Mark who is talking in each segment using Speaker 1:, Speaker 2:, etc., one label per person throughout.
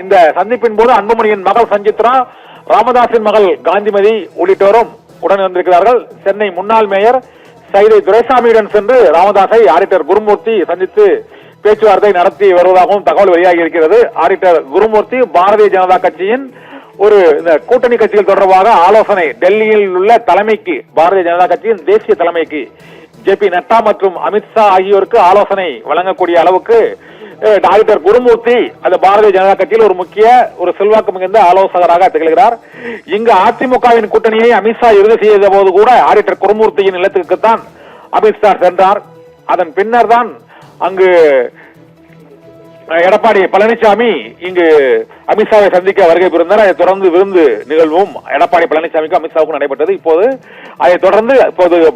Speaker 1: இந்த சந்திப்பின் போது அன்புமணியின் மகள் சஞ்சித்ரா, ராமதாசின் மகள் காந்திமதி உள்ளிட்டோரும் உடன் இருந்திருக்கிறார்கள். சென்னை முன்னாள் மேயர் சைதை துரைசாமியுடன் சென்று ராமதாஸை ஆடிட்டர் குருமூர்த்தி சந்தித்து பேச்சுவார்த்தை நடத்தி வருவதாகவும் தகவல் வெளியாகி இருக்கிறது. ஆடிட்டர் குருமூர்த்தி பாரதிய ஜனதா கட்சியின் இந்த கூட்டணி கட்சிகள் தொடர்பாக ஆலோசனை டெல்லியில் உள்ள தலைமைக்கு, பாரதிய ஜனதா கட்சியின் தேசிய தலைமைக்கு ஜே.பி. நட்டா மற்றும் அமித்ஷா ஆகியோருக்கு ஆலோசனை வழங்கக்கூடிய அளவுக்கு ஆடிட்டர் குருமூர்த்தி அந்த பாரதிய ஜனதா கட்சியில் ஒரு செல்வாக்கு மிகுந்த ஆலோசகராக திகழ்கிறார். இங்கு அதிமுகவின் கூட்டணியை அமித்ஷா இறுதி செய்த போது கூட ஆடிட்டர் குருமூர்த்தியின் இல்லத்துக்குத்தான் அமித்ஷா சென்றார். அதன் பின்னர் தான் அங்கு எடப்பாடி பழனிசாமி இங்கு அமித்ஷாவை சந்திக்க வருகை புரிந்தார். அதைத் தொடர்ந்து விருந்து நிகழ்வும் எடப்பாடி பழனிசாமிக்கும் அமித்ஷாவுக்கும் நடைபெற்றது. அதைத் தொடர்ந்து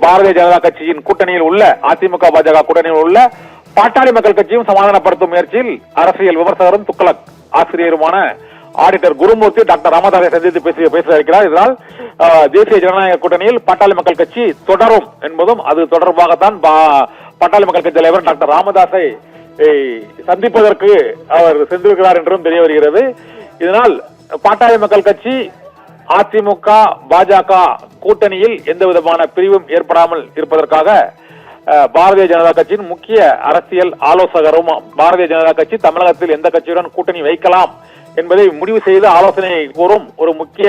Speaker 1: பாரதிய ஜனதா கட்சியின் கூட்டணியில் உள்ள அதிமுக பாஜக கூட்டணியில் உள்ள பாட்டாளி மக்கள் கட்சியும் சமாதானப்படுத்தும் முயற்சியில் அரசியல் விமர்சகரும் துக்ளக் ஆசிரியருமான ஆடிட்டர் குருமூர்த்தி டாக்டர் ராமதாஸை சந்தித்து பேச இருக்கிறார். இதனால் தேசிய ஜனநாயக கூட்டணியில் பாட்டாளி மக்கள் கட்சி தொடரும் என்பதும் அது தொடர்பாகத்தான் பாட்டாளி மக்கள் கட்சி தலைவர் டாக்டர் ராமதாஸை சந்திப்பதற்கு அவர் சென்றிருக்கிறார் என்றும் தெரிய வருகிறது. இதனால் பாட்டாளி மக்கள் கட்சி அதிமுக பாஜக கூட்டணியில் எந்த விதமான பிரிவும் ஏற்படாமல் இருப்பதற்காக பாரதிய ஜனதா கட்சியின் முக்கிய அரசியல் ஆலோசகரும், பாரதிய ஜனதா கட்சி தமிழகத்தில் எந்த கட்சியுடன் கூட்டணி வைக்கலாம் என்பதை முடிவு செய்து ஆலோசனை கூறும் ஒரு முக்கிய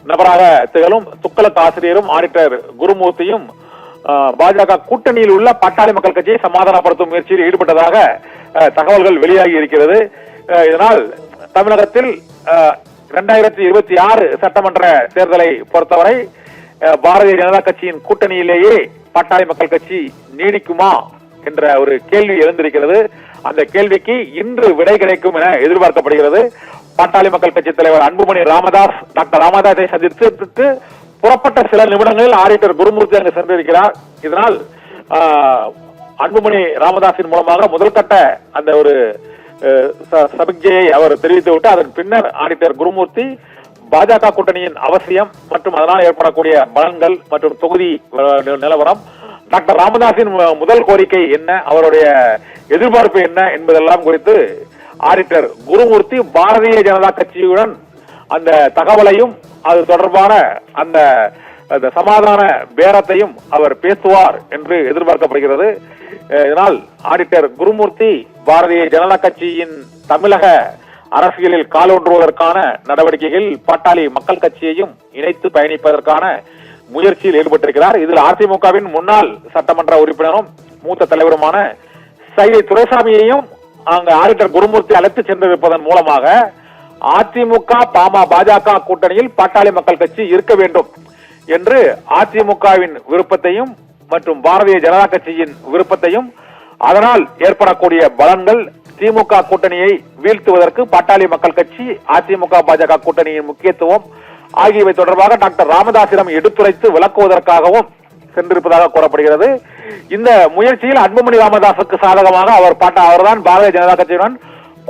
Speaker 1: நபராக திகழும் துக்ளக் ஆசிரியரும் ஆடிட்டர் குருமூர்த்தியும் பாஜக கூட்டணியில் உள்ள பாட்டாளி மக்கள் கட்சியை சமாதானப்படுத்தும் முயற்சியில் ஈடுபட்டதாக தகவல்கள் வெளியாகி இருக்கிறது. இதனால் தமிழகத்தில் 2026 சட்டமன்ற தேர்தலை பொறுத்தவரை பாரதிய ஜனதா கட்சியின் கூட்டணியிலேயே பாட்டாளி மக்கள் கட்சி நீடிக்குமா என்ற ஒரு கேள்வி எழுந்திருக்கிறது. அந்த கேள்விக்கு இன்று விடை கிடைக்கும் என எதிர்பார்க்கப்படுகிறது. பாட்டாளி மக்கள் கட்சி தலைவர் அன்புமணி ராமதாஸ் டாக்டர் ராமதாஸை சந்தித்து புறப்பட்ட சில நிமிடங்களில் ஆடிட்டர் குருமூர்த்தி அங்கு சென்றிருக்கிறார். இதனால் அன்புமணி ராமதாஸின் மூலமாக முதல் கட்ட அந்த ஒரு சமிக்ஞையை அவர் தெரிவித்துவிட்டு அதன் பின்னர் ஆடிட்டர் குருமூர்த்தி பாஜக கூட்டணியின் அவசியம் மற்றும் அதனால் ஏற்படக்கூடிய பலன்கள் மற்றும் தொகுதி நிலவரம், டாக்டர் ராமதாஸின் முதல் கோரிக்கை என்ன, அவருடைய எதிர்பார்ப்பு என்ன என்பதெல்லாம் குறித்து ஆடிட்டர் குருமூர்த்தி பாரதிய ஜனதா கட்சியுடன் அந்த தகவலையும் அது தொடர்பான அந்த சமாதான பேரத்தையும் அவர் பேசுவார் என்று எதிர்பார்க்கப்படுகிறது. இதனால் ஆடிட்டர் குருமூர்த்தி பாரதிய ஜனதா கட்சியின் தமிழக அரசியலில் காலூன்றுவதற்கான நடவடிக்கைகள் பாட்டாளி மக்கள் கட்சியையும் இணைத்து பயணிப்பதற்கான முயற்சியில் ஈடுபட்டிருக்கிறார். இதில் அதிமுகவின் முன்னாள் சட்டமன்ற உறுப்பினரும் மூத்த தலைவருமான சைதை துரைசாமியையும் அங்கு ஆடிட்டர் குருமூர்த்தி அழைத்து சென்றிருப்பதன் மூலமாக அதிமுக பாஜக கூட்டணியில் பாட்டாளி மக்கள் கட்சி இருக்க வேண்டும் என்று அதிமுகவின் விருப்பத்தையும் மற்றும் பாரதிய ஜனதா கட்சியின் விருப்பத்தையும், அதனால் ஏற்படக்கூடிய பலன்கள், திமுக கூட்டணியை வீழ்த்துவதற்கு பாட்டாளி மக்கள் கட்சி அதிமுக பாஜக கூட்டணியின் முக்கியத்துவம் ஆகியவை தொடர்பாக டாக்டர் ராமதாஸிடம் எடுத்துரைத்து விளக்குவதற்காகவும் சென்றிருப்பதாக கூறப்படுகிறது. இந்த முயற்சியில் அன்புமணி ராமதாஸுக்கு சாதகமாக அவர்தான் பாரதிய ஜனதா கட்சியுடன்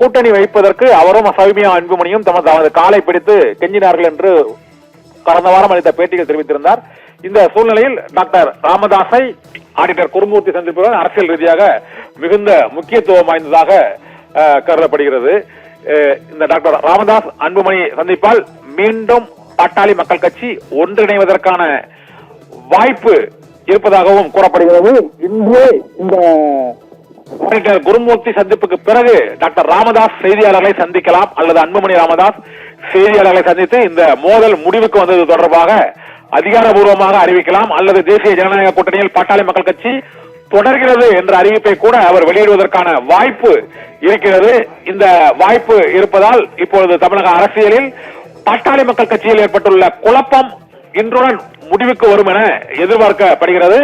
Speaker 1: கூட்டணி வைப்பதற்கு அவரும் சௌமியா அன்புமணியும் தமது காலை பிடித்து கெஞ்சினார்கள் என்று கடந்த வாரம் அளித்த பேட்டியில் தெரிவித்திருந்தார். இந்த சூழ்நிலையில் டாக்டர் ராமதாஸை ஆடிட்டர் குருமூர்த்தி சந்திப்பது அரசியல் ரீதியாக மிகுந்த முக்கியத்துவம் வாய்ந்ததாக கருதப்படுகிறது. இந்த டாக்டர் ராமதாஸ் அன்புமணி சந்திப்பால் மீண்டும் பாட்டாளி மக்கள் கட்சி ஒன்றிணைவதற்கான வாய்ப்பு இருப்பதாகவும் கூறப்படுகிறது. இன்று இந்த ஆடிட்டர் குருமூர்த்தி சந்திப்புக்கு பிறகு டாக்டர் ராமதாஸ் செய்தியாளர்களை சந்திக்கலாம் அல்லது அன்புமணி ராமதாஸ் செய்தியாளர்களை சந்தித்து இந்த மோதல் முடிவுக்கு வந்தது தொடர்பாக அதிகாரபூர்வமாக அறிவிக்கலாம் அல்லது தேசிய ஜனநாயக கூட்டணியில் பாட்டாளி மக்கள் கட்சி தொடர்கிறது என்ற அறிவிப்பை கூட அவர் வெளியிடுவதற்கான வாய்ப்பு இருக்கிறது. இந்த வாய்ப்பு இருப்பதால் இப்பொழுது தமிழக அரசியலில் பாட்டாளி மக்கள் கட்சியில் ஏற்பட்டுள்ள குழப்பம் இன்றுடன் முடிவுக்கு வரும் என எதிர்பார்க்கப்படுகிறது.